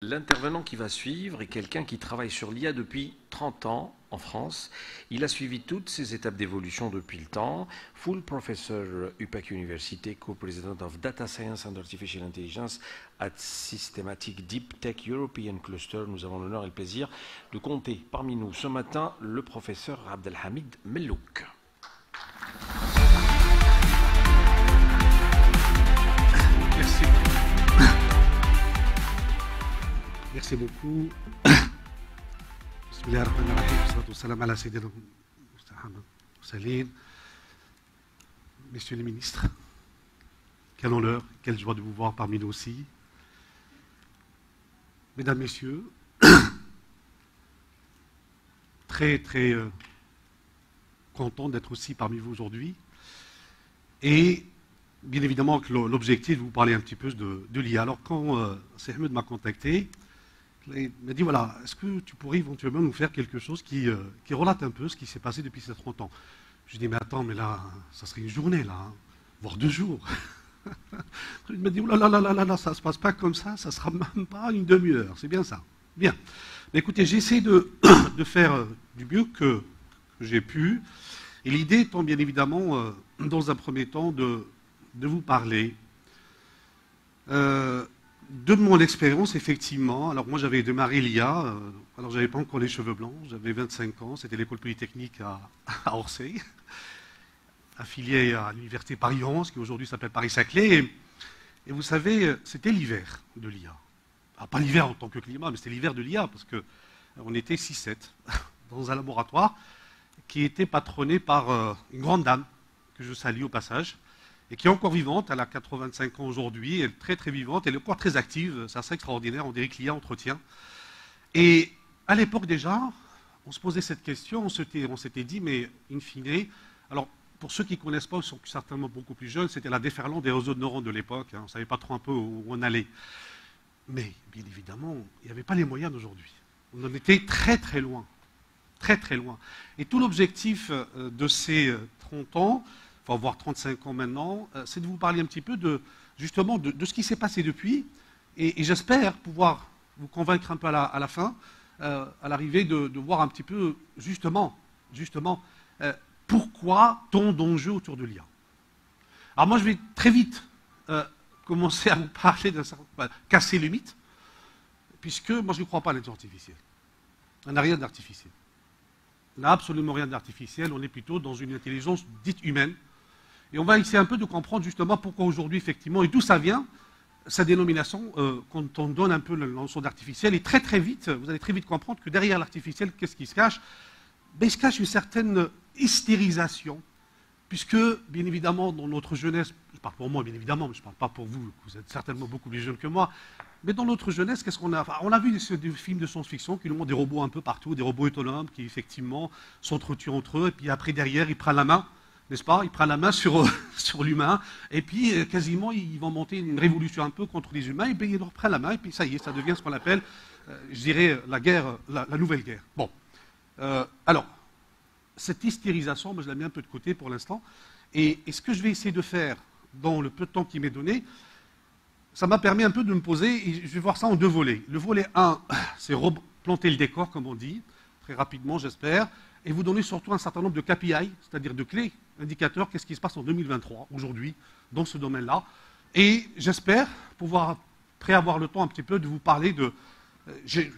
L'intervenant qui va suivre est quelqu'un qui travaille sur l'IA depuis 30 ans en France. Il a suivi toutes ces étapes d'évolution depuis le temps. Full professor UPAC University, co-president of Data Science and Artificial Intelligence at Systematic Deep Tech European Cluster. Nous avons l'honneur et le plaisir de compter parmi nous ce matin le professeur Abdelhamid Mellouk. Merci. Merci beaucoup. Messieurs les ministres, quel honneur, quelle joie de vous voir parmi nous aussi. Mesdames, Messieurs, très content d'être aussi parmi vous aujourd'hui. Et bien évidemment que l'objectif de vous parler un petit peu de l'IA. Alors quand Sehmed m'a contacté, il m'a dit, voilà, est-ce que tu pourrais éventuellement nous faire quelque chose qui relate un peu ce qui s'est passé depuis ces 30 ans? Je lui ai dit, mais attends, mais là, ça serait une journée, là, hein, voire 2 jours. Il m'a dit, oh là là là là là, ça ne se passe pas comme ça ne sera même pas une demi-heure, c'est bien ça. Bien. Mais écoutez, j'essaie de faire du mieux que j'ai pu. Et l'idée étant bien évidemment, dans un premier temps, de vous parler de mon expérience, effectivement. Alors moi, j'avais démarré l'IA, alors j'avais pas encore les cheveux blancs, j'avais 25 ans, c'était l'école polytechnique à Orsay, affiliée à l'université Paris-11, qui aujourd'hui s'appelle Paris-Saclay. Et vous savez, c'était l'hiver de l'IA. Alors, pas l'hiver en tant que climat, mais c'était l'hiver de l'IA, parce qu'on était 6-7 dans un laboratoire qui était patronné par une grande dame, que je salue au passage, et qui est encore vivante. Elle a 85 ans aujourd'hui, elle est très vivante, elle est encore très active, c'est assez extraordinaire, on dirait que l'IA entretient. Et à l'époque déjà, on se posait cette question, on s'était dit, mais in fine, alors pour ceux qui ne connaissent pas, ils sont certainement beaucoup plus jeunes, c'était la déferlante des réseaux de neurones de l'époque, hein, on ne savait pas trop un peu où on allait. Mais bien évidemment, il n'y avait pas les moyens d'aujourd'hui. On en était très loin. Très loin. Et tout l'objectif de ces 30 ans, enfin voire 35 ans maintenant, c'est de vous parler un petit peu justement de ce qui s'est passé depuis, et j'espère pouvoir vous convaincre un peu à la fin, à l'arrivée, de voir un petit peu justement pourquoi tant d'enjeux autour de l'IA. Alors moi je vais très vite commencer à vous parler casser le mythe, puisque moi je ne crois pas à l'intelligence artificielle. On n'a rien d'artificiel. On n'a absolument rien d'artificiel, on est plutôt dans une intelligence dite humaine. Et on va essayer un peu de comprendre justement pourquoi aujourd'hui, effectivement, et d'où ça vient, sa dénomination, quand on donne un peu la notion d'artificiel. Et très vite, vous allez très vite comprendre que derrière l'artificiel, qu'est-ce qui se cache? Ben, il se cache une certaine hystérisation, puisque, bien évidemment, dans notre jeunesse, je parle pour moi, bien évidemment, mais je ne parle pas pour vous, vous êtes certainement beaucoup plus jeunes que moi, mais dans notre jeunesse, qu'est-ce qu'on a? Enfin, on a vu des films de science-fiction qui nous montrent des robots un peu partout, des robots autonomes qui, effectivement, s'entretuent entre eux, et puis après, derrière, ils prennent la main, n'est-ce pas? Ils prennent la main sur l'humain, et puis, quasiment, ils vont monter une révolution un peu contre les humains, et puis ils leur prennent la main, et puis ça y est, ça devient ce qu'on appelle, je dirais, la nouvelle guerre. Bon. Alors, cette hystérisation, moi, je la mets un peu de côté pour l'instant, et ce que je vais essayer de faire dans le peu de temps qui m'est donné, ça m'a permis un peu de me poser, et je vais voir ça en 2 volets. Le volet 1, c'est replanter le décor, comme on dit, très rapidement, j'espère, et vous donner surtout un certain nombre de KPI, c'est-à-dire de clés, indicateurs, qu'est-ce qui se passe en 2023, aujourd'hui, dans ce domaine-là. Et j'espère pouvoir, après avoir le temps un petit peu, de vous parler de...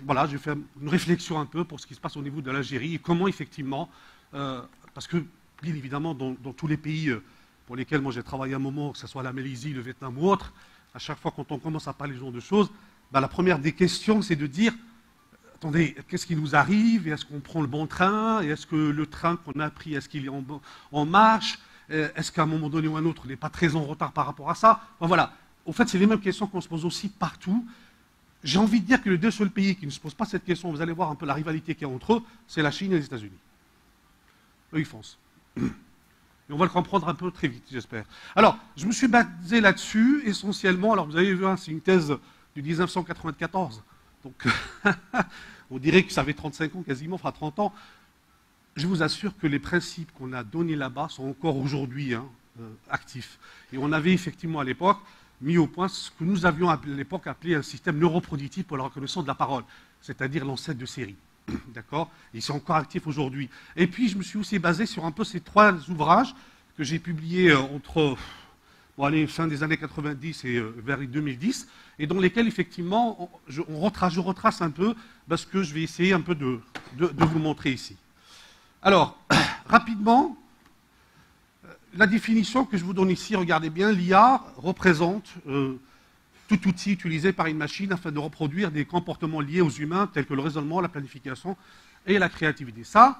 voilà, je vais faire une réflexion un peu pour ce qui se passe au niveau de l'Algérie, et comment, effectivement, parce que, bien évidemment, dans tous les pays pour lesquels moi j'ai travaillé un moment, que ce soit la Malaisie, le Vietnam ou autre, à chaque fois quand on commence à parler de ce genre de choses, ben, la première des questions, c'est de dire, attendez, qu'est-ce qui nous arrive? Est-ce qu'on prend le bon train? Est-ce que le train qu'on a pris, est-ce qu'il est en marche? Est-ce qu'à un moment donné ou un autre, on n'est pas très en retard par rapport à ça? Ben, voilà. Au fait, c'est les mêmes questions qu'on se pose aussi partout. J'ai envie de dire que les 2 seuls pays qui ne se posent pas cette question, vous allez voir un peu la rivalité qu'il y a entre eux, c'est la Chine et les États-Unis. Eux, ils foncent. Et on va le comprendre un peu très vite, j'espère. Alors, je me suis basé là-dessus, essentiellement. Alors, vous avez vu, hein, c'est une thèse de 1994. Donc, on dirait que ça avait 35 ans quasiment, enfin 30 ans. Je vous assure que les principes qu'on a donnés là-bas sont encore aujourd'hui actifs. Et on avait effectivement à l'époque mis au point ce que nous avions à l'époque appelé un système neuroprodictif pour la reconnaissance de la parole, c'est-à-dire l'ancêtre de Siri. D'accord? Ils sont encore actifs aujourd'hui. Et puis, je me suis aussi basé sur un peu ces 3 ouvrages que j'ai publiés entre fin des années 90 et vers 2010, et dans lesquels, effectivement, je retrace un peu ce que je vais essayer un peu de vous montrer ici. Alors, rapidement, la définition que je vous donne ici, regardez bien, l'IA représente tout outil utilisé par une machine afin de reproduire des comportements liés aux humains, tels que le raisonnement, la planification et la créativité. Ça,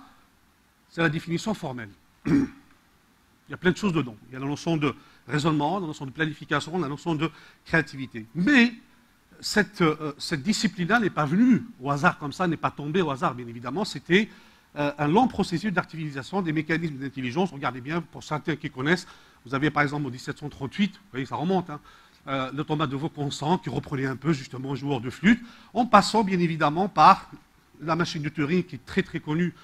c'est la définition formelle. Il y a plein de choses dedans. Il y a la notion de raisonnement, la notion de planification, la notion de créativité. Mais cette discipline-là n'est pas venue au hasard comme ça, n'est pas tombée au hasard, bien évidemment. C'était un long processus d'artificialisation des mécanismes d'intelligence. Regardez bien, pour certains qui connaissent, vous avez par exemple en 1738, vous voyez, ça remonte, hein, l'automate de Vaucanson qui reprenait un peu justement un joueur de flûte, en passant bien évidemment par la machine de Turing qui est très très connue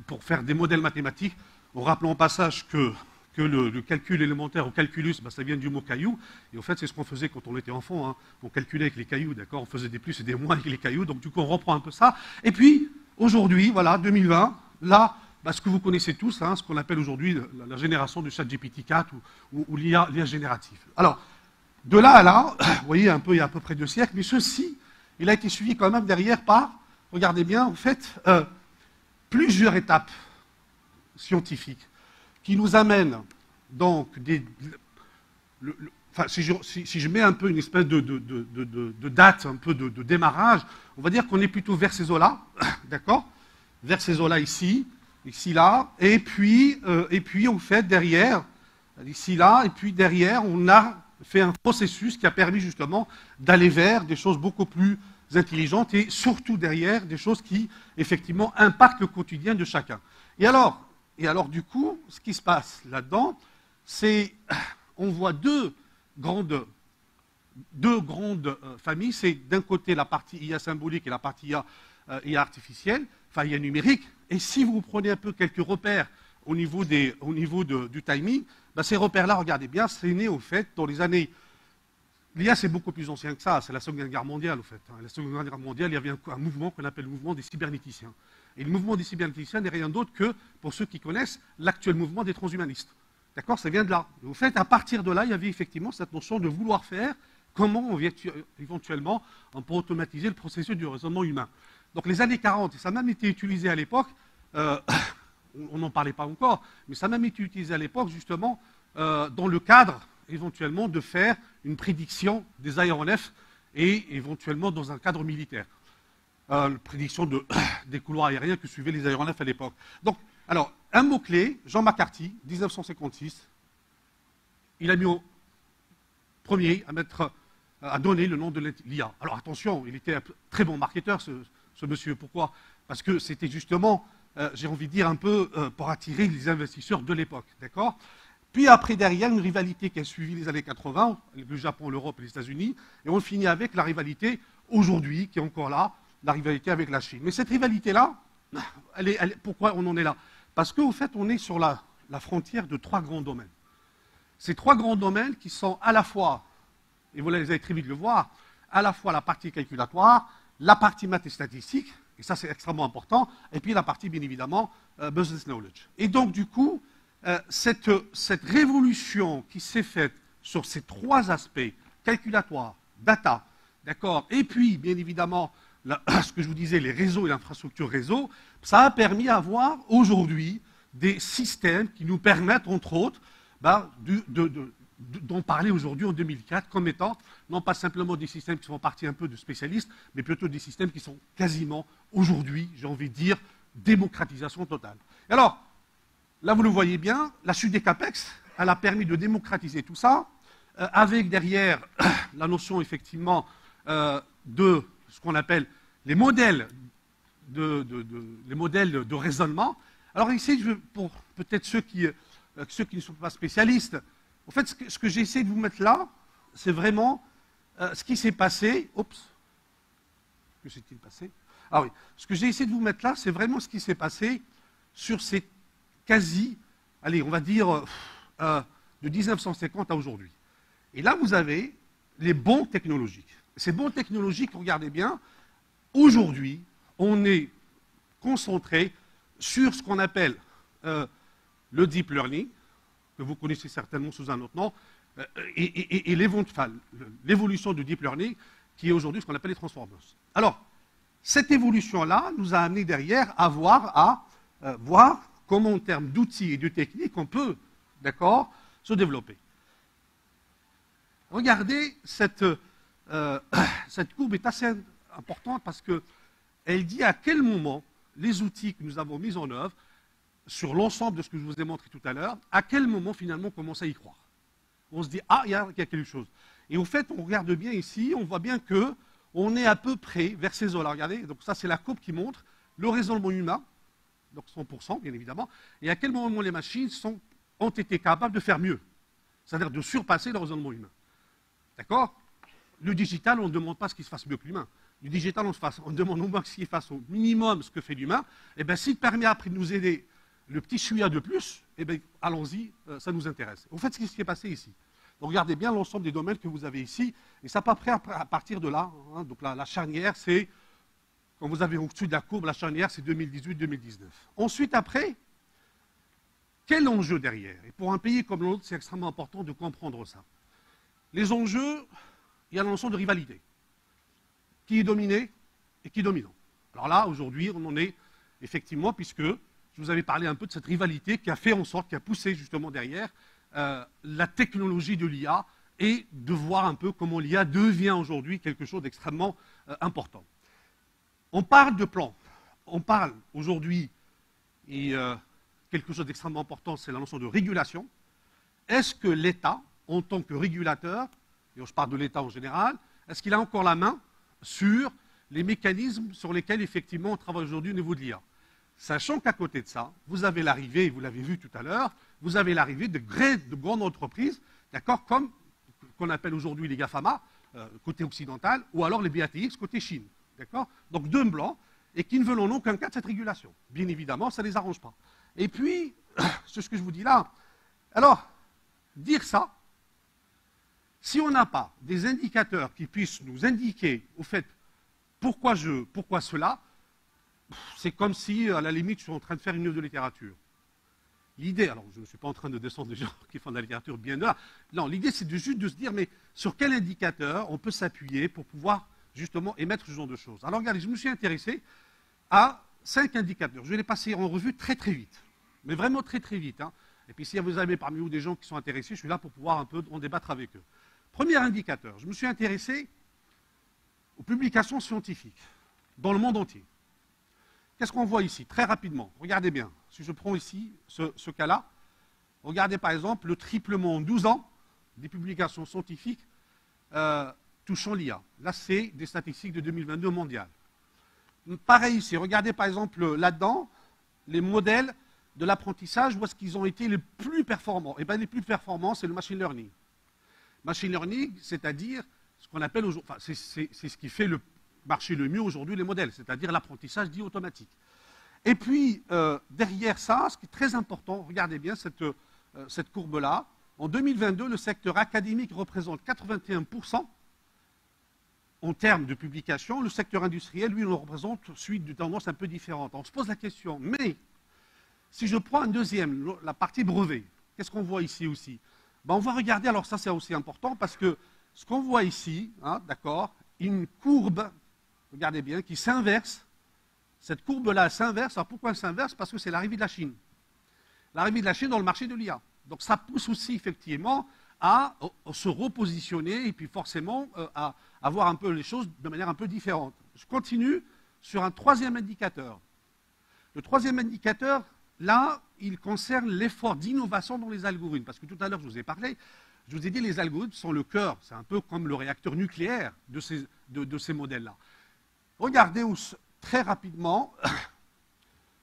pour faire des modèles mathématiques, en rappelant au passage que le calcul élémentaire au calculus, ça vient du mot caillou, et en fait c'est ce qu'on faisait quand on était enfant, hein. On calculait avec les cailloux, d'accord, on faisait des plus et des moins avec les cailloux, donc du coup on reprend un peu ça, et puis aujourd'hui, voilà, 2020, là, ce que vous connaissez tous, hein, ce qu'on appelle aujourd'hui la génération du ChatGPT 4 ou l'IA générative. Alors, de là à là, vous voyez, un peu, il y a à peu près 2 siècles, mais ceci, il a été suivi quand même derrière par, regardez bien, en fait, plusieurs étapes scientifiques qui nous amènent donc si je mets un peu une espèce de date, un peu de démarrage, on va dire qu'on est plutôt vers ces eaux-là, d'accord? Vers ces eaux-là ici, là, et puis en fait derrière, ici là, et puis derrière, on a fait un processus qui a permis justement d'aller vers des choses beaucoup plus intelligentes et surtout derrière des choses qui effectivement impactent le quotidien de chacun. Et alors du coup, ce qui se passe là-dedans, c'est, on voit deux grandes familles. C'est d'un côté la partie IA symbolique et la partie IA artificielle, enfin IA numérique. Et si vous prenez un peu quelques repères au niveau du timing, ces repères-là, regardez bien, c'est né au fait dans les années... L'IA, c'est beaucoup plus ancien que ça, c'est la Seconde Guerre mondiale, au fait. La Seconde Guerre mondiale, il y avait un mouvement qu'on appelle le mouvement des cybernéticiens. Et le mouvement des cybernéticiens n'est rien d'autre que, pour ceux qui connaissent, l'actuel mouvement des transhumanistes. D'accord? Ça vient de là. Et au fait, à partir de là, il y avait effectivement cette notion de vouloir faire comment on vient éventuellement on peut automatiser le processus du raisonnement humain. Donc les années 40, et ça a même été utilisé à l'époque, on n'en parlait pas encore, mais ça a même été utilisé à l'époque justement dans le cadre éventuellement de faire une prédiction des aéronefs et éventuellement dans un cadre militaire. Prédiction des couloirs aériens que suivaient les aéronefs à l'époque. Donc, alors, un mot-clé, Jean McCarthy, 1956, il a mis au premier à donner le nom de l'IA. Alors attention, il était un très bon marketeur, ce monsieur. Pourquoi? Parce que c'était justement, j'ai envie de dire, un peu pour attirer les investisseurs de l'époque. D'accord? Puis après, derrière, une rivalité qui a suivi les années 80, le Japon, l'Europe et les États-Unis, et on finit avec la rivalité aujourd'hui, qui est encore là, la rivalité avec la Chine. Mais cette rivalité-là, pourquoi on en est là? Parce qu'au fait, on est sur la frontière de 3 grands domaines. Ces 3 grands domaines qui sont à la fois, et vous les avez très vite le voir, à la fois la partie calculatoire, la partie maths et statistique, et ça c'est extrêmement important, et puis la partie, bien évidemment, business knowledge. Et donc, du coup, cette révolution qui s'est faite sur ces 3 aspects, calculatoire, data, d'accord, et puis, bien évidemment, ce que je vous disais, les réseaux et l'infrastructure réseau, ça a permis d'avoir aujourd'hui des systèmes qui nous permettent, entre autres, d'en parler aujourd'hui en 2004 comme étant, non pas simplement des systèmes qui font partie un peu de spécialistes, mais plutôt des systèmes qui sont quasiment aujourd'hui, j'ai envie de dire, démocratisation totale. Et alors, là vous le voyez bien, la chute des CAPEX, elle a permis de démocratiser tout ça, avec derrière la notion effectivement de ce qu'on appelle les modèles de raisonnement. Alors ici, pour peut-être ceux qui ne sont pas spécialistes, en fait, ce que j'ai essayé de vous mettre là, c'est vraiment ce qui s'est passé. Oups, que s'est-il passé? Ah oui, ce que j'ai essayé de vous mettre là, c'est vraiment ce qui s'est passé sur ces quasi, allez, on va dire, de 1950 à aujourd'hui. Et là, vous avez les bons technologiques. Ces bons technologiques, regardez bien, aujourd'hui, on est concentré sur ce qu'on appelle le deep learning, que vous connaissez certainement sous un autre nom, et l'évolution du deep learning, qui est aujourd'hui ce qu'on appelle les transformers. Alors, cette évolution-là nous a amené derrière à voir comment, en termes d'outils et de techniques, on peut, d'accord, se développer. Regardez, cette courbe est assez importante parce qu'elle dit à quel moment les outils que nous avons mis en œuvre, sur l'ensemble de ce que je vous ai montré tout à l'heure, à quel moment finalement on commence à y croire. On se dit, ah, il y a quelque chose. Et au fait, on regarde bien ici, on voit bien qu'on est à peu près vers ces eaux-là. Regardez, donc ça c'est la courbe qui montre le raisonnement humain, donc 100% bien évidemment, et à quel moment les machines ont été capables de faire mieux, c'est-à-dire de surpasser le raisonnement humain. D'accord? Le digital, on ne demande pas ce qu'il se fasse mieux que l'humain. Du digital, on demande au moins qu'il fasse au minimum ce que fait l'humain. Et bien, s'il permet après de nous aider le petit chouïa de plus, eh bien, allons-y, ça nous intéresse. Au fait, c'est ce qui est passé ici. Donc, regardez bien l'ensemble des domaines que vous avez ici. Et ça peut après, à partir de là, hein, donc la charnière, c'est, quand vous avez au-dessus de la courbe, la charnière, c'est 2018-2019. Ensuite, après, quel enjeu derrière? Et pour un pays comme l'autre, c'est extrêmement important de comprendre ça. Les enjeux, il y a la notion de rivalité. Qui est dominé et qui est dominant. Alors là, aujourd'hui, on en est effectivement, puisque je vous avais parlé un peu de cette rivalité qui a fait en sorte, qui a poussé justement derrière la technologie de l'IA et de voir un peu comment l'IA devient aujourd'hui quelque chose d'extrêmement important. On parle de plan. On parle aujourd'hui, et quelque chose d'extrêmement important, c'est la notion de régulation. Est-ce que l'État, en tant que régulateur, et je parle de l'État en général, est-ce qu'il a encore la main sur les mécanismes sur lesquels, effectivement, on travaille aujourd'hui au niveau de l'IA? Sachant qu'à côté de ça, vous avez l'arrivée, vous l'avez vu tout à l'heure, vous avez l'arrivée de grandes entreprises, d'accord, comme qu'on appelle aujourd'hui les GAFAMA, côté occidental, ou alors les BATX, côté Chine, d'accord? Donc deux blancs, et qui ne veulent en aucun cas de cette régulation. Bien évidemment, ça ne les arrange pas. Et puis, c'est ce que je vous dis là. Alors, dire ça, si on n'a pas des indicateurs qui puissent nous indiquer, au fait, pourquoi cela, c'est comme si, à la limite, je suis en train de faire une œuvre de littérature. L'idée, alors je ne suis pas en train de descendre des gens qui font de la littérature bien là. Non, l'idée, c'est juste de se dire, mais sur quel indicateur on peut s'appuyer pour pouvoir, justement, émettre ce genre de choses. Alors, regardez, je me suis intéressé à 5 indicateurs. Je vais les passer en revue très, très vite. Mais vraiment très, très vite. Hein. Et puis, si vous avez parmi vous des gens qui sont intéressés, je suis là pour pouvoir un peu en débattre avec eux. Premier indicateur, je me suis intéressé aux publications scientifiques dans le monde entier. Qu'est-ce qu'on voit ici? Très rapidement, regardez bien. Si je prends ici ce cas-là, regardez par exemple le triplement en 12 ans des publications scientifiques touchant l'IA. Là, c'est des statistiques de 2022 mondiales. Pareil ici, regardez par exemple là-dedans les modèles de l'apprentissage, où est-ce qu'ils ont été les plus performants? Eh bien, les plus performants, c'est le machine learning. Machine learning, c'est-à-dire ce qu'on appelle aujourd'hui, enfin, c'est ce qui fait marcher le mieux aujourd'hui les modèles, c'est-à-dire l'apprentissage dit automatique. Et puis, derrière ça, ce qui est très important, regardez bien cette courbe-là, en 2022, le secteur académique représente 81% en termes de publication, le secteur industriel, lui, représente suite de tendances un peu différentes. On se pose la question, mais si je prends un deuxième, la partie brevet, qu'est-ce qu'on voit ici aussi? Ben, on va regarder, alors ça c'est aussi important, parce que ce qu'on voit ici, hein, d'accord, une courbe, regardez bien, qui s'inverse. Cette courbe-là s'inverse. Alors pourquoi elle s'inverse? Parce que c'est l'arrivée de la Chine. L'arrivée de la Chine dans le marché de l'IA. Donc ça pousse aussi effectivement à se repositionner et puis forcément à voir un peu les choses de manière un peu différente. Je continue sur un troisième indicateur. Le troisième indicateur, là, il concerne l'effort d'innovation dans les algorithmes. Parce que tout à l'heure, je vous ai parlé, je vous ai dit les algorithmes sont le cœur. C'est un peu comme le réacteur nucléaire de ces modèles-là. Regardez très rapidement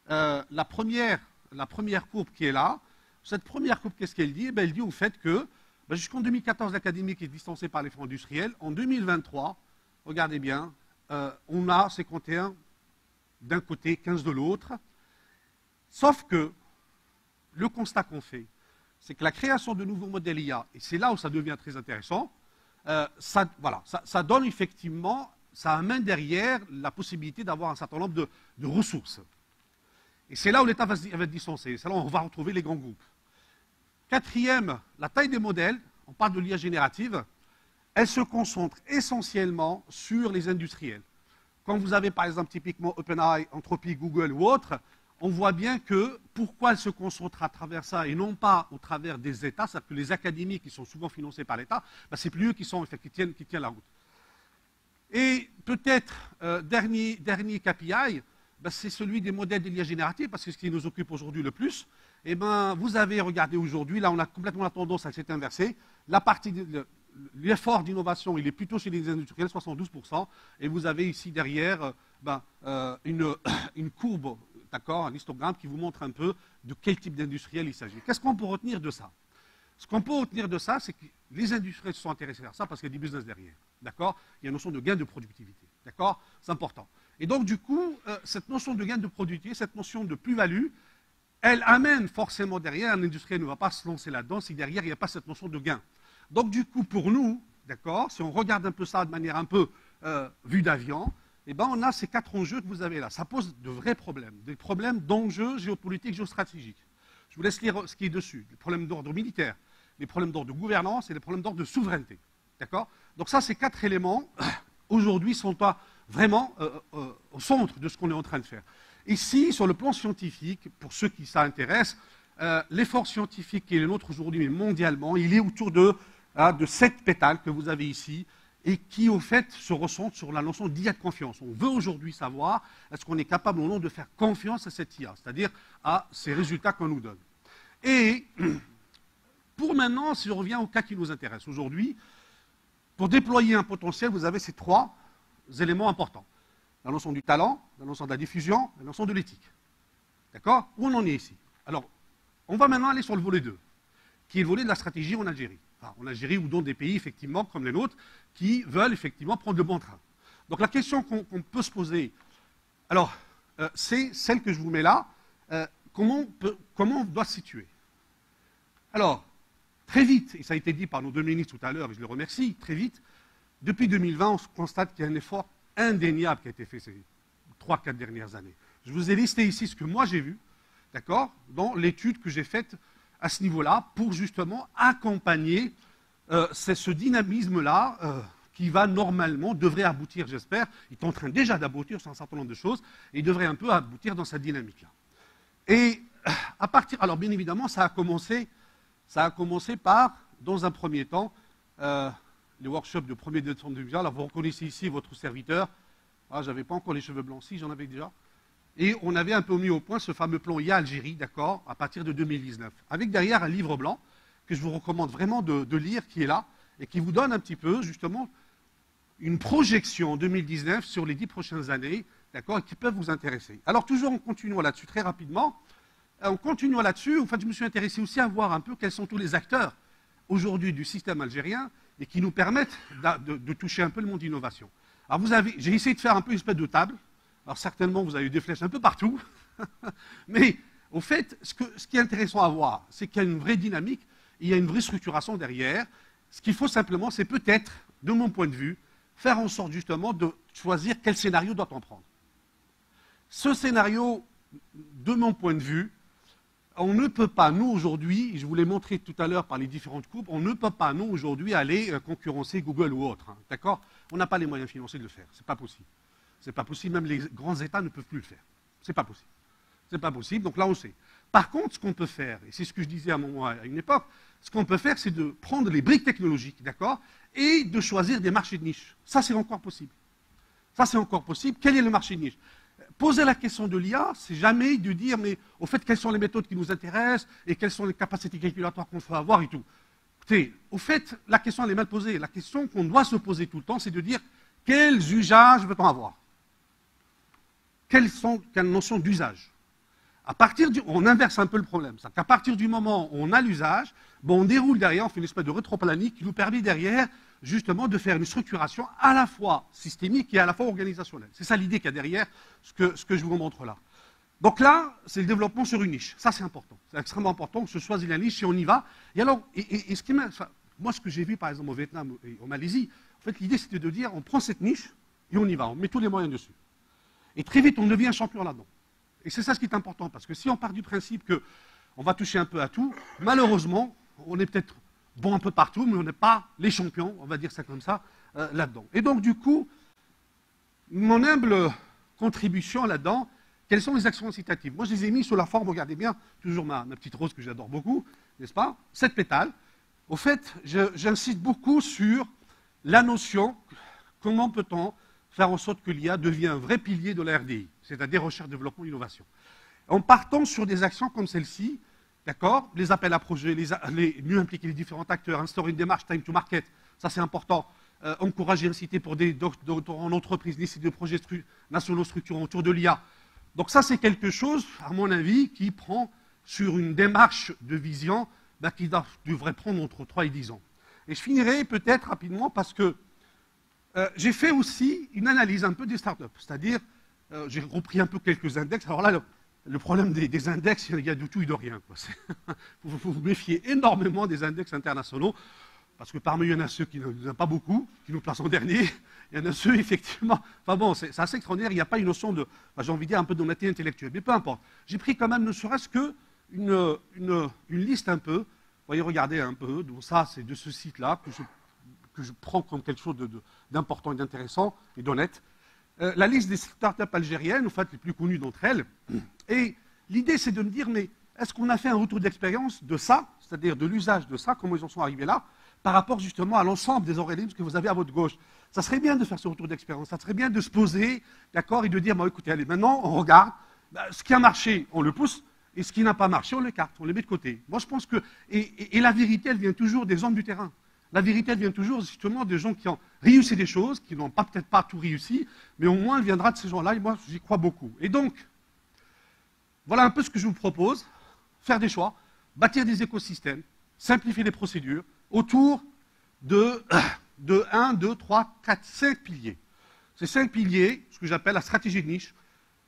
la première courbe qui est là. Cette première courbe, qu'est-ce qu'elle dit? Elle dit au fait que jusqu'en 2014, l'académie est distancée par les fonds industriels. En 2023, regardez bien, on a 51 d'un côté, 15 de l'autre. Sauf que le constat qu'on fait, c'est que la création de nouveaux modèles IA, et c'est là où ça devient très intéressant, voilà, ça donne effectivement, ça amène derrière la possibilité d'avoir un certain nombre de ressources. Et c'est là où l'État va se distancer, c'est là où on va retrouver les grands groupes. Quatrième, la taille des modèles, on parle de l'IA générative, elle se concentre essentiellement sur les industriels. Quand vous avez par exemple typiquement OpenAI, Anthropic, Google ou autres, on voit bien que pourquoi elle se concentre à travers ça et non pas au travers des États, c'est-à-dire que les académies qui sont souvent financées par l'État, ben, c'est plus eux qui tiennent la route. Et peut-être, dernier KPI, ben, c'est celui des modèles de l'IA générative, parce que ce qui nous occupe aujourd'hui le plus, eh ben, vous avez regardé aujourd'hui, là on a complètement la tendance à s'être inversée, l'effort d'innovation, il est plutôt chez les industriels, 72%, et vous avez ici derrière une courbe, d'accord, un histogramme qui vous montre un peu de quel type d'industriel il s'agit. Qu'est-ce qu'on peut retenir de ça? Ce qu'on peut retenir de ça, c'est que les industriels se sont intéressés à ça parce qu'il y a du business derrière, d'accord? Il y a une notion de gain de productivité, d'accord? C'est important. Et donc, du coup, cette notion de gain de productivité, cette notion de plus-value, elle amène forcément derrière, un industriel ne va pas se lancer là-dedans si derrière, il n'y a pas cette notion de gain. Donc, du coup, pour nous, d'accord, si on regarde un peu ça de manière un peu vue d'avion, eh ben, on a ces 4 enjeux que vous avez là. Ça pose de vrais problèmes, des problèmes d'enjeux géopolitiques, géostratégiques. Je vous laisse lire ce qui est dessus. Les problèmes d'ordre militaire, les problèmes d'ordre de gouvernance et les problèmes d'ordre de souveraineté. D'accord? Donc ça, ces 4 éléments, aujourd'hui, sont vraiment au centre de ce qu'on est en train de faire. Ici, sur le plan scientifique, pour ceux qui s'intéressent, l'effort scientifique qui est le nôtre aujourd'hui, mais mondialement, il est autour de 7 pétales que vous avez ici, et qui, au fait, se ressentent sur la notion d'IA de confiance. On veut aujourd'hui savoir, est-ce qu'on est capable ou non de faire confiance à cette IA, c'est-à-dire à ces résultats qu'on nous donne. Et pour maintenant, si je reviens au cas qui nous intéresse aujourd'hui, pour déployer un potentiel, vous avez ces 3 éléments importants. La notion du talent, la notion de la diffusion, la notion de l'éthique. D'accord? Où on en est ici? Alors, on va maintenant aller sur le volet 2, qui est le volet de la stratégie en Algérie. Enfin, en Algérie ou dans des pays, effectivement, comme les nôtres, qui veulent effectivement prendre le bon train. Donc la question qu'on peut se poser, alors, c'est celle que je vous mets là, comment on doit se situer? Alors, très vite, et ça a été dit par nos 2 ministres tout à l'heure, et je les remercie, très vite, depuis 2020, on constate qu'il y a un effort indéniable qui a été fait ces 3-4 dernières années. Je vous ai listé ici ce que moi j'ai vu, d'accord, dans l'étude que j'ai faite à ce niveau-là, pour justement accompagner ce dynamisme-là qui va normalement, devrait aboutir, j'espère, il est en train déjà d'aboutir sur un certain nombre de choses, et il devrait un peu aboutir dans cette dynamique-là. Et à partir, alors bien évidemment, ça a commencé par, dans un premier temps, les workshops de 1er décembre 2020. Alors vous reconnaissez ici votre serviteur. Ah, j'avais pas encore les cheveux blancs, si j'en avais déjà. Et on avait un peu mis au point ce fameux plan IA Algérie, d'accord, à partir de 2019. Avec derrière un livre blanc que je vous recommande vraiment de lire, qui est là, et qui vous donne un petit peu, justement, une projection en 2019 sur les 10 prochaines années, d'accord, et qui peuvent vous intéresser. Alors toujours en continuant là-dessus, très rapidement, en continuant là-dessus, en fait, je me suis intéressé aussi à voir un peu quels sont tous les acteurs aujourd'hui du système algérien et qui nous permettent de toucher un peu le monde d'innovation. Alors j'ai essayé de faire un peu une espèce de table. Alors certainement, vous avez eu des flèches un peu partout. Mais au fait, ce qui est intéressant à voir, c'est qu'il y a une vraie dynamique, il y a une vraie structuration derrière. Ce qu'il faut simplement, c'est peut-être, de mon point de vue, faire en sorte justement de choisir quel scénario doit-on prendre. Ce scénario, de mon point de vue, on ne peut pas, nous aujourd'hui, je vous l'ai montré tout à l'heure par les différentes coupes, on ne peut pas, nous aujourd'hui, aller concurrencer Google ou autre. Hein, d'accord? On n'a pas les moyens financiers de le faire. C'est pas possible. C'est pas possible, même les grands États ne peuvent plus le faire. C'est pas possible. C'est pas possible, donc là on sait. Par contre, ce qu'on peut faire, et c'est ce que je disais à une époque, ce qu'on peut faire, c'est de prendre les briques technologiques, d'accord, et de choisir des marchés de niche. Ça, c'est encore possible. Ça, c'est encore possible. Quel est le marché de niche? Poser la question de l'IA, c'est jamais de dire, mais au fait, quelles sont les méthodes qui nous intéressent et quelles sont les capacités calculatoires qu'on faut avoir et tout. Écoutez, au fait, la question, elle est mal posée. La question qu'on doit se poser tout le temps, c'est de dire, quels usages veut-on avoir? Quelles notions d'usage? On inverse un peu le problème. C'est qu'à partir du moment où on a l'usage, bon, on déroule derrière, on fait une espèce de rétroplanie qui nous permet derrière, justement, de faire une structuration à la fois systémique et à la fois organisationnelle. C'est ça l'idée qu'il y a derrière ce que je vous montre là. Donc là, c'est le développement sur une niche. Ça, c'est important. C'est extrêmement important que ce soit une niche si on y va. Et alors, ce qui Moi, ce que j'ai vu, par exemple, au Vietnam et en Malaisie, en fait, l'idée, c'était de dire, on prend cette niche et on y va, on met tous les moyens dessus. Et très vite, on devient champion là-dedans. Et c'est ça ce qui est important, parce que si on part du principe qu'on va toucher un peu à tout, malheureusement, on est peut-être bon un peu partout, mais on n'est pas les champions, on va dire ça comme ça, là-dedans. Et donc, du coup, mon humble contribution là-dedans, quelles sont les actions incitatives? Moi, je les ai mis sous la forme, regardez bien, toujours ma petite rose que j'adore beaucoup, n'est-ce pas? 7 pétales. Au fait, j'insiste beaucoup sur la notion, comment peut-on faire en sorte que l'IA devienne un vrai pilier de la RDI, c'est-à-dire recherche, développement, innovation. En partant sur des actions comme celle-ci, d'accord, les appels à projets, mieux impliquer les différents acteurs, instaurer une démarche time to market, ça c'est important, encourager, inciter pour des doctorants en entreprise, décider de projets nationaux structurants autour de l'IA. Donc ça c'est quelque chose, à mon avis, qui prend sur une démarche de vision qui devrait prendre entre 3 et 10 ans. Et je finirai peut-être rapidement parce que j'ai fait aussi une analyse un peu des startups, c'est-à-dire j'ai repris un peu quelques index. Alors là, le problème des index, il y a du tout et de rien. Il faut vous méfier énormément des index internationaux, parce que parmi eux, il y en a ceux qui n'en ont pas beaucoup, qui nous placent en dernier. Il y en a ceux, effectivement... Enfin bon, c'est assez extraordinaire, il n'y a pas une notion de... j'ai envie de dire un peu d'honnêteté intellectuelle, mais peu importe. J'ai pris quand même, ne serait-ce qu'une liste un peu. Vous voyez, regardez un peu. Donc ça, c'est de ce site-là que je prends comme quelque chose d'important et d'intéressant et d'honnête. La liste des startups algériennes, en fait, les plus connues d'entre elles. Et l'idée, c'est de me dire, mais est-ce qu'on a fait un retour d'expérience de ça, c'est-à-dire de l'usage de ça, comment ils en sont arrivés là, par rapport justement à l'ensemble des organismes que vous avez à votre gauche? Ça serait bien de faire ce retour d'expérience, ça serait bien de se poser, d'accord, et de dire, bon, écoutez, allez, maintenant, on regarde, ce qui a marché, on le pousse, et ce qui n'a pas marché, on l'écarte, on le met de côté. Moi, je pense que... Et la vérité, elle vient toujours des hommes du terrain. La vérité, elle vient toujours justement des gens qui ont réussi des choses, qui n'ont peut-être pas tout réussi, mais au moins, elle viendra de ces gens-là, et moi, j'y crois beaucoup. Et donc, voilà un peu ce que je vous propose, faire des choix, bâtir des écosystèmes, simplifier les procédures, autour de 1, 2, 3, 4, 5 piliers. Ces 5 piliers, ce que j'appelle la stratégie de niche,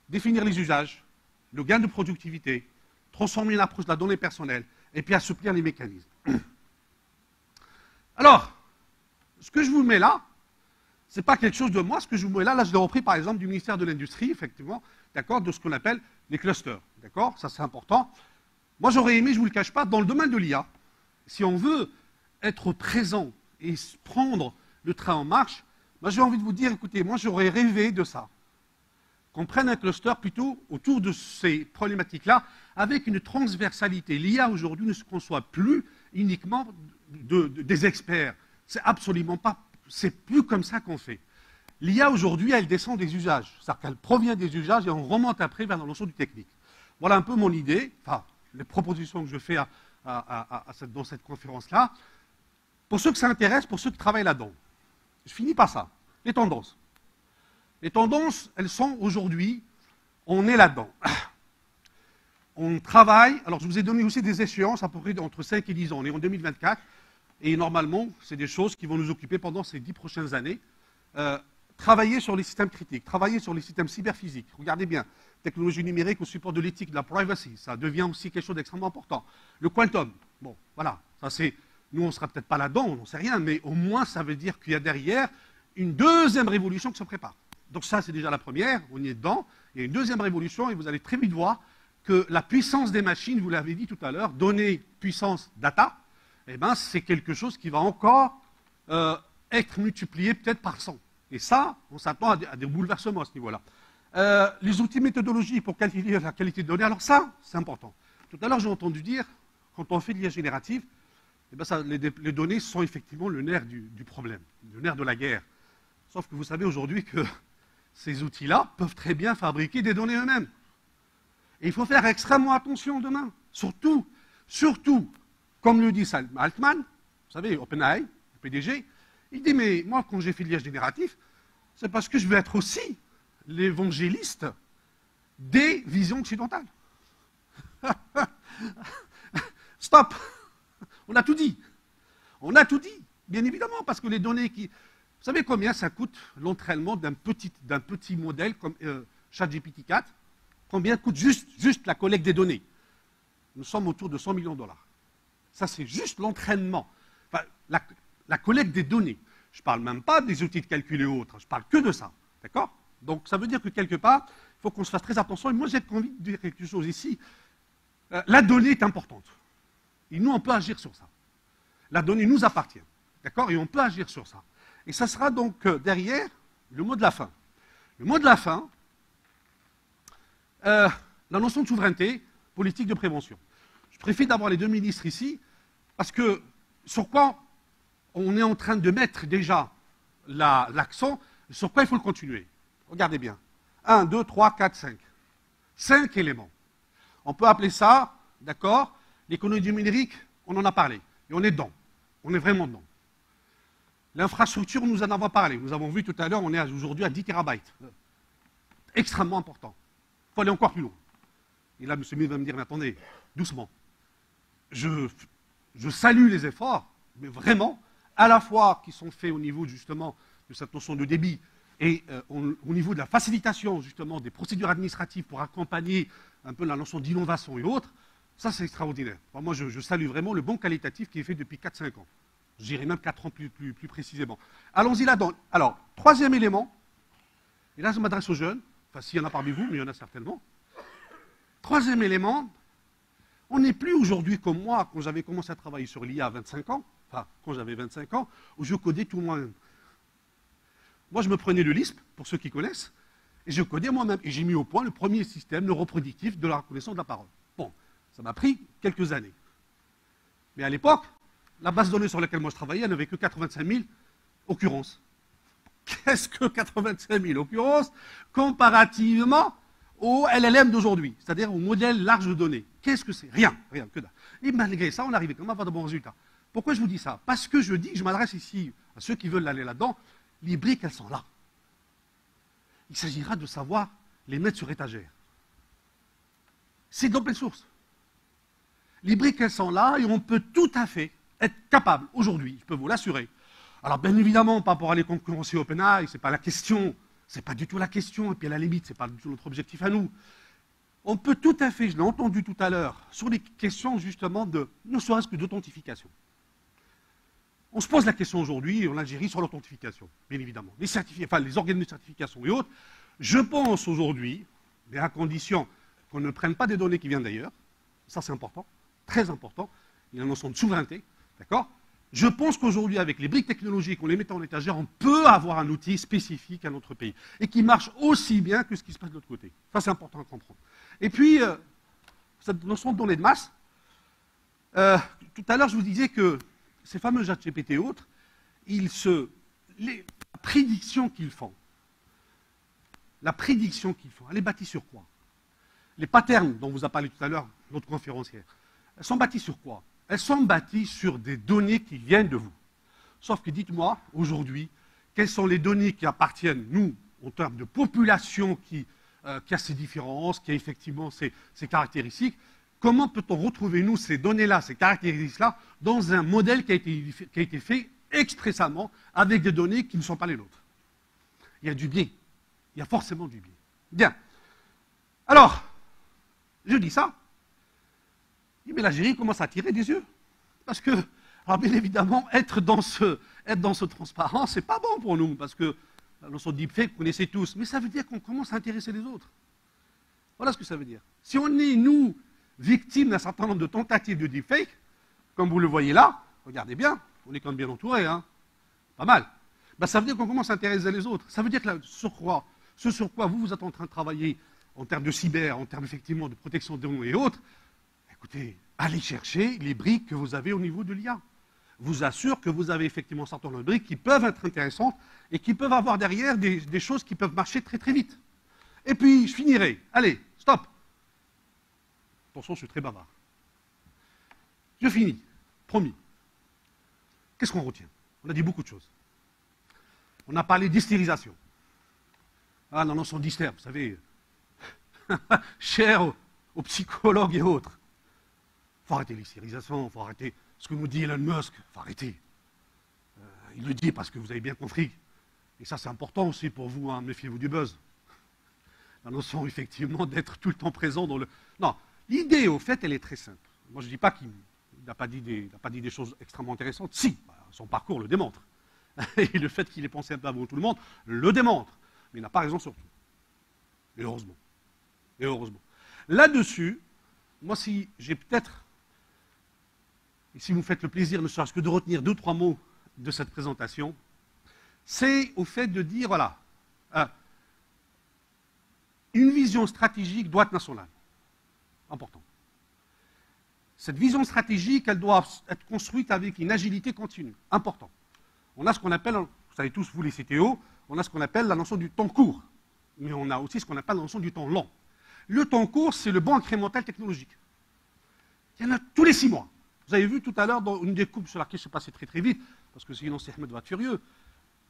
définir les usages, le gain de productivité, transformer une approche de la donnée personnelle, et puis assouplir les mécanismes. Alors, ce que je vous mets là, ce n'est pas quelque chose de moi, ce que je vous mets là, je l'ai repris par exemple du ministère de l'Industrie, effectivement, d'accord, de ce qu'on appelle les clusters, d'accord, ça c'est important. Moi j'aurais aimé, je ne vous le cache pas, dans le domaine de l'IA, si on veut être présent et prendre le train en marche, moi j'ai envie de vous dire, écoutez, moi j'aurais rêvé de ça. Qu'on prenne un cluster plutôt autour de ces problématiques-là, avec une transversalité. L'IA aujourd'hui ne se conçoit plus uniquement des experts. C'est absolument pas, c'est plus comme ça qu'on fait. L'IA aujourd'hui, elle descend des usages. C'est-à-dire qu'elle provient des usages et on remonte après vers l'ensemble du technique. Voilà un peu mon idée, enfin, les propositions que je fais dans cette conférence-là. Pour ceux que ça intéresse, pour ceux qui travaillent là-dedans. Je finis par ça. Les tendances. Les tendances, elles sont aujourd'hui, on est là-dedans. On travaille, alors je vous ai donné aussi des échéances à peu près entre 5 et 10 ans. On est en 2024, et normalement, c'est des choses qui vont nous occuper pendant ces 10 prochaines années. Travailler sur les systèmes critiques, travailler sur les systèmes cyberphysiques. Regardez bien, technologie numérique au support de l'éthique, de la privacy, ça devient aussi quelque chose d'extrêmement important. Le quantum, bon, voilà, ça c'est, nous on ne sera peut-être pas là-dedans, on n'en sait rien, mais au moins ça veut dire qu'il y a derrière une deuxième révolution qui se prépare. Donc ça c'est déjà la première, on y est dedans, il y a une deuxième révolution et vous allez très vite voir que la puissance des machines, vous l'avez dit tout à l'heure, données, puissance, data, eh ben, c'est quelque chose qui va encore être multiplié peut-être par 100. Et ça, on s'attend à des bouleversements à ce niveau-là. Les outils méthodologiques pour qualifier la qualité de données, alors ça, c'est important. Tout à l'heure, j'ai entendu dire, quand on fait de l'IA générative, eh ben ça, les données sont effectivement le nerf du problème, le nerf de la guerre. Sauf que vous savez aujourd'hui que ces outils-là peuvent très bien fabriquer des données eux-mêmes. Et il faut faire extrêmement attention demain. Surtout, comme le dit Sam Altman, vous savez, OpenAI, le PDG, il dit, mais moi, quand j'ai fait l'IA génératif, c'est parce que je veux être aussi l'évangéliste des visions occidentales. Stop! On a tout dit. On a tout dit, bien évidemment, parce que les données qui... Vous savez combien ça coûte l'entraînement d'un petit modèle comme ChatGPT 4? Combien coûte juste la collecte des données? Nous sommes autour de 100 millions de dollars. Ça, c'est juste l'entraînement. Enfin, la collecte des données. Je ne parle même pas des outils de calcul et autres, je parle que de ça. D'accord? Donc ça veut dire que quelque part, il faut qu'on se fasse très attention. Et moi, j'ai envie de dire quelque chose ici. La donnée est importante. Et nous, on peut agir sur ça. La donnée nous appartient. D'accord? Et on peut agir sur ça. Et ça sera donc derrière le mot de la fin. Le mot de la fin, la notion de souveraineté, politique de prévention. Je préfère d'avoir les deux ministres ici, parce que sur quoi on est en train de mettre déjà l'accent, sur quoi il faut le continuer. Regardez bien. 1, 2, 3, 4, 5. 5 éléments. On peut appeler ça, d'accord, l'économie du numérique, on en a parlé. Et on est dedans. On est vraiment dedans. L'infrastructure, nous en avons parlé. Nous avons vu tout à l'heure, on est aujourd'hui à 10 terabytes. Extrêmement important. Il faut aller encore plus loin. Et là, M. Mille va me dire, mais attendez, doucement. Je salue les efforts, mais vraiment, à la fois qui sont faits au niveau justement de cette notion de débit et au niveau de la facilitation justement des procédures administratives pour accompagner un peu la notion d'innovation et autres, ça c'est extraordinaire. Enfin, moi je salue vraiment le bon qualitatif qui est fait depuis 4-5 ans. Je dirais même 4 ans plus précisément. Allons-y là-dedans. Alors, troisième élément, et là je m'adresse aux jeunes, enfin s'il y en a parmi vous, mais il y en a certainement. Troisième élément, on n'est plus aujourd'hui comme moi, quand j'avais commencé à travailler sur l'IA à 25 ans, enfin, quand j'avais 25 ans, où je codais tout moi-même. Moi, je me prenais le Lisp, pour ceux qui connaissent, et je codais moi-même. Et j'ai mis au point le premier système neuroprédictif de la reconnaissance de la parole. Bon, ça m'a pris quelques années. Mais à l'époque, la base de données sur laquelle moi je travaillais, elle n'avait que 85 000 occurrences. Qu'est-ce que 85 000 occurrences comparativement au LLM d'aujourd'hui, c'est-à-dire au modèle large de données? Qu'est-ce que c'est? Rien, que dalle. Et malgré ça, on arrivait quand même à avoir de bons résultats. Pourquoi je vous dis ça? Parce que je dis, je m'adresse ici à ceux qui veulent aller là-dedans, les briques, elles sont là. Il s'agira de savoir les mettre sur étagère. C'est d'open source. Les briques, elles sont là et on peut tout à fait être capable, aujourd'hui, je peux vous l'assurer. Alors, bien évidemment, pas pour aller concurrencer OpenAI, ce n'est pas la question, ce n'est pas du tout la question, et puis à la limite, ce n'est pas du tout notre objectif à nous. On peut tout à fait, je l'ai entendu tout à l'heure, sur les questions justement de, ne serait-ce que d'authentification. On se pose la question aujourd'hui en Algérie sur l'authentification, bien évidemment. Les organes de certification et autres. Je pense aujourd'hui, mais à condition qu'on ne prenne pas des données qui viennent d'ailleurs, ça c'est important, très important, il y a une notion de souveraineté, d'accord? Je pense qu'aujourd'hui, avec les briques technologiques, on les met en étagère, on peut avoir un outil spécifique à notre pays et qui marche aussi bien que ce qui se passe de l'autre côté. Ça c'est important à comprendre. Et puis, cette notion de données de masse, tout à l'heure je vous disais que ces fameux ChatGPT et autres, la prédiction qu'ils font, elle est bâtie sur quoi? Les patterns dont vous a parlé tout à l'heure notre conférencière, elles sont bâties sur quoi? Elles sont bâties sur des données qui viennent de vous. Sauf que dites-moi, aujourd'hui, quelles sont les données qui appartiennent, nous, en termes de population qui a ses différences, qui a effectivement ses caractéristiques? Comment peut-on retrouver, nous, ces données-là, ces caractéristiques-là, dans un modèle qui a été fait expressément avec des données qui ne sont pas les nôtres? Il y a du biais. Il y a forcément du biais. Bien. Alors, je dis ça, mais l'Algérie commence à tirer des yeux. Parce que, alors bien évidemment, être dans ce transparent, c'est pas bon pour nous, parce que la notion de deepfake, vous connaissez tous, mais ça veut dire qu'on commence à intéresser les autres. Voilà ce que ça veut dire. Si on est, nous, victimes d'un certain nombre de tentatives de deepfake, comme vous le voyez là, regardez bien, on est quand même bien entouré, hein, pas mal. Ben, ça veut dire qu'on commence à intéresser les autres. Ça veut dire que ce sur quoi vous êtes en train de travailler en termes de cyber, en termes effectivement de protection des données et autres, écoutez, allez chercher les briques que vous avez au niveau de l'IA. Vous assure que vous avez effectivement un certain nombre de briques qui peuvent être intéressantes et qui peuvent avoir derrière des choses qui peuvent marcher très très vite. Et puis, je finirai. Allez, stop. Attention, je suis très bavard. Je finis. Promis. Qu'est-ce qu'on retient? On a dit beaucoup de choses. On a parlé d'hystérisation. Ah, la notion d'hystère, vous savez, cher aux psychologues et autres. Il faut arrêter l'hystérisation, il faut arrêter ce que nous dit Elon Musk, il faut arrêter. Il le dit parce que vous avez bien compris. Et ça, c'est important aussi pour vous, hein, méfiez-vous du buzz. La notion, effectivement, d'être tout le temps présent dans le... Non, l'idée, au fait, elle est très simple. Moi, je ne dis pas qu'il n'a pas dit des choses extrêmement intéressantes. Si, son parcours le démontre. Et le fait qu'il ait pensé un peu avant tout le monde le démontre. Mais il n'a pas raison sur tout. Et heureusement. Et heureusement. Là-dessus, moi, si j'ai peut-être, et si vous me faites le plaisir, ne serait-ce que de retenir 2 ou 3 mots de cette présentation, c'est au fait de dire, voilà, une vision stratégique doit être nationale. Important. Cette vision stratégique, elle doit être construite avec une agilité continue. Important. On a ce qu'on appelle, vous savez tous, vous les CTO, on a ce qu'on appelle la notion du temps court. Mais on a aussi ce qu'on appelle la notion du temps long. Le temps court, c'est le bond incrémental technologique. Il y en a tous les 6 mois. Vous avez vu tout à l'heure, dans une des coupes sur laquelle je suis passé très très vite, parce que sinon Ahmed va être furieux,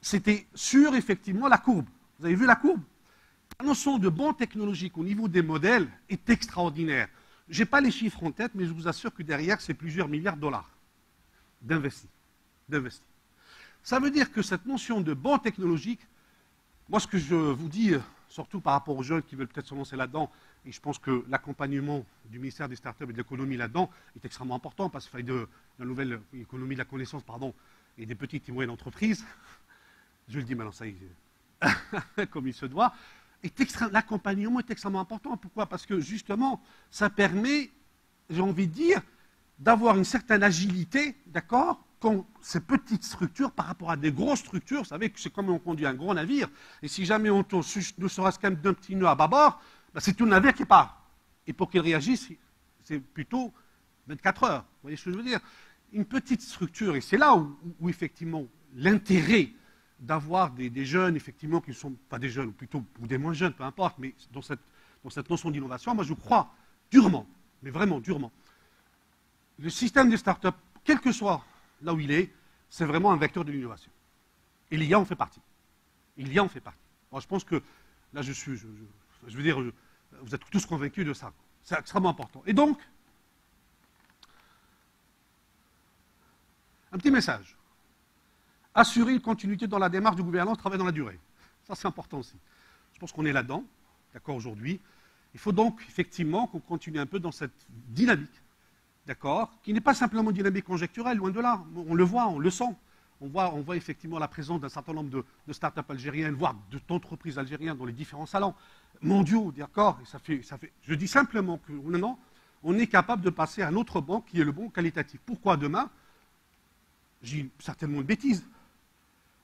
c'était sur effectivement la courbe. Vous avez vu la courbe? La notion de bond technologique au niveau des modèles est extraordinaire. Je n'ai pas les chiffres en tête, mais je vous assure que derrière, c'est plusieurs milliards de dollars d'investis. Ça veut dire que cette notion de bond technologique, moi ce que je vous dis, surtout par rapport aux jeunes qui veulent peut-être se lancer là-dedans, et je pense que l'accompagnement du ministère des Startups et de l'économie là-dedans est extrêmement important, parce qu'il fallait de la nouvelle économie de la connaissance, pardon, et des petites et moyennes entreprises, je le dis maintenant, ça y est, comme il se doit, l'accompagnement est extrêmement important. Pourquoi? Parce que justement, ça permet, j'ai envie de dire, d'avoir une certaine agilité, d'accord, quand ces petites structures par rapport à des grosses structures, vous savez que c'est comme on conduit un gros navire, et si jamais on tourne, ne serait-ce qu'un petit nœud à bâbord, ben c'est tout le navire qui part. Et pour qu'il réagisse, c'est plutôt 24 heures. Vous voyez ce que je veux dire? Une petite structure, et c'est là où effectivement l'intérêt d'avoir des jeunes, effectivement, qui ne sont pas des jeunes, ou des moins jeunes, peu importe, mais dans cette notion d'innovation, moi je crois durement, mais vraiment durement. Le système des startups, quel que soit là où il est, c'est vraiment un vecteur de l'innovation. Et l'IA en fait partie. Alors, je pense que, là je veux dire, vous êtes tous convaincus de ça. C'est extrêmement important. Et donc, un petit message. Assurer une continuité dans la démarche de gouvernance, travailler dans la durée. Ça, c'est important aussi. Je pense qu'on est là-dedans, d'accord, aujourd'hui. Il faut donc, effectivement, qu'on continue un peu dans cette dynamique, d'accord, qui n'est pas simplement une dynamique conjecturelle, loin de là. On le voit, on le sent. On voit effectivement la présence d'un certain nombre de startups algériennes, voire d'entreprises algériennes dans les différents salons mondiaux, d'accord. Et ça fait, je dis simplement que maintenant, on est capable de passer à un autre banc qui est le banc qualitatif. Pourquoi demain? J'ai certainement une bêtise.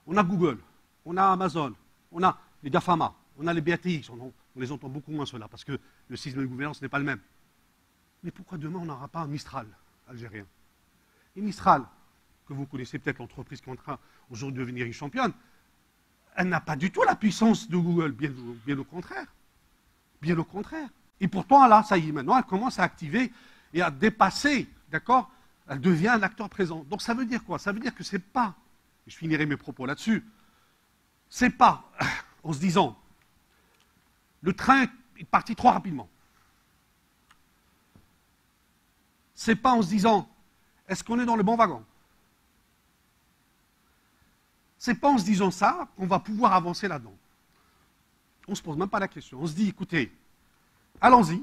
On a Google, on a Amazon, on a les GAFAMA, on a les BATX, on les entend beaucoup moins ceux-là, parce que le système de gouvernance n'est pas le même. Mais pourquoi demain on n'aura pas un Mistral algérien? Et Mistral, que vous connaissez peut-être, l'entreprise qui est en train aujourd'hui de devenir une championne, elle n'a pas du tout la puissance de Google, bien au contraire. Bien au contraire. Et pourtant, là, ça y est, maintenant, elle commence à activer et à dépasser, d'accord? Elle devient un acteur présent. Donc ça veut dire quoi? Ça veut dire que c'est pas, et je finirai mes propos là-dessus, c'est pas en se disant, le train est parti trop rapidement. C'est pas en se disant, est-ce qu'on est dans le bon wagon? C'est pas en se disant ça qu'on va pouvoir avancer là-dedans. On ne se pose même pas la question. On se dit, écoutez, allons-y.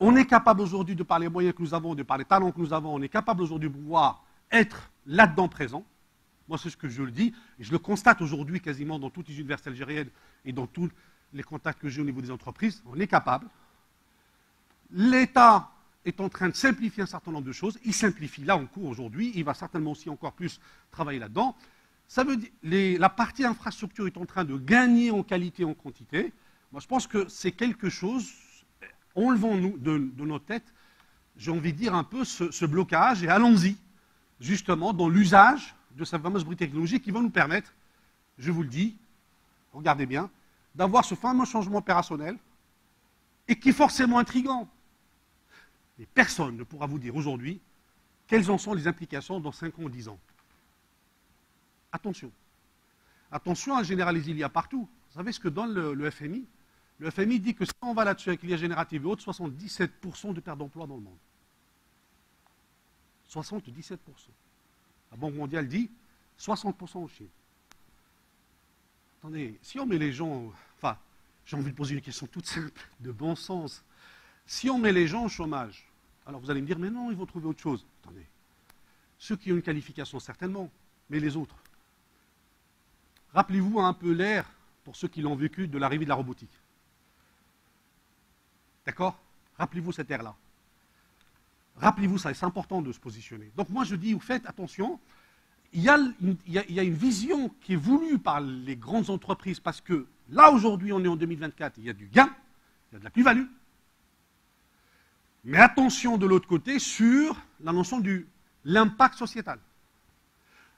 On est capable aujourd'hui, de par les moyens que nous avons, de par les talents que nous avons, on est capable aujourd'hui de pouvoir être là-dedans présent. Moi, c'est ce que je le dis, et je le constate aujourd'hui quasiment dans toutes les universités algériennes et dans tous les contacts que j'ai au niveau des entreprises. On est capable. L'État est en train de simplifier un certain nombre de choses. Il simplifie là en cours aujourd'hui. Il va certainement aussi encore plus travailler là-dedans. Ça veut dire la partie infrastructure est en train de gagner en qualité et en quantité. Moi, je pense que c'est quelque chose, enlevons-nous de nos têtes, j'ai envie de dire un peu ce blocage, et allons-y, justement, dans l'usage de cette fameuse brique technologique qui va nous permettre, je vous le dis, regardez bien, d'avoir ce fameux changement opérationnel, et qui est forcément intriguant. Mais personne ne pourra vous dire aujourd'hui quelles en sont les implications dans 5 ans ou 10 ans. Attention. Attention à généraliser l'IA partout. Vous savez ce que donne le FMI? Le FMI dit que si on va là-dessus avec l'IA générative et haute, 77% de perte d'emploi dans le monde. 77%. La Banque mondiale dit 60% en Chine. Attendez, si on met les gens... Enfin, j'ai envie de poser une question toute simple, de bon sens. Si on met les gens au chômage, alors vous allez me dire, mais non, ils vont trouver autre chose. Attendez. Ceux qui ont une qualification, certainement, mais les autres. Rappelez-vous un peu l'ère, pour ceux qui l'ont vécu, de l'arrivée de la robotique. D'accord? Rappelez-vous cette ère-là. Rappelez-vous ça, c'est important de se positionner. Donc moi je dis, faites attention, il y a une vision qui est voulue par les grandes entreprises, parce que là aujourd'hui on est en 2024, il y a du gain, il y a de la plus-value. Mais attention de l'autre côté sur la notion de l'impact sociétal.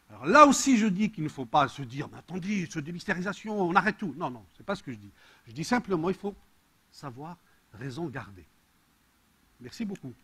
Alors là aussi, je dis qu'il ne faut pas se dire, mais attendez, cette démystérisation, on arrête tout. Non, non, ce n'est pas ce que je dis. Je dis simplement, il faut savoir raison garder. Merci beaucoup.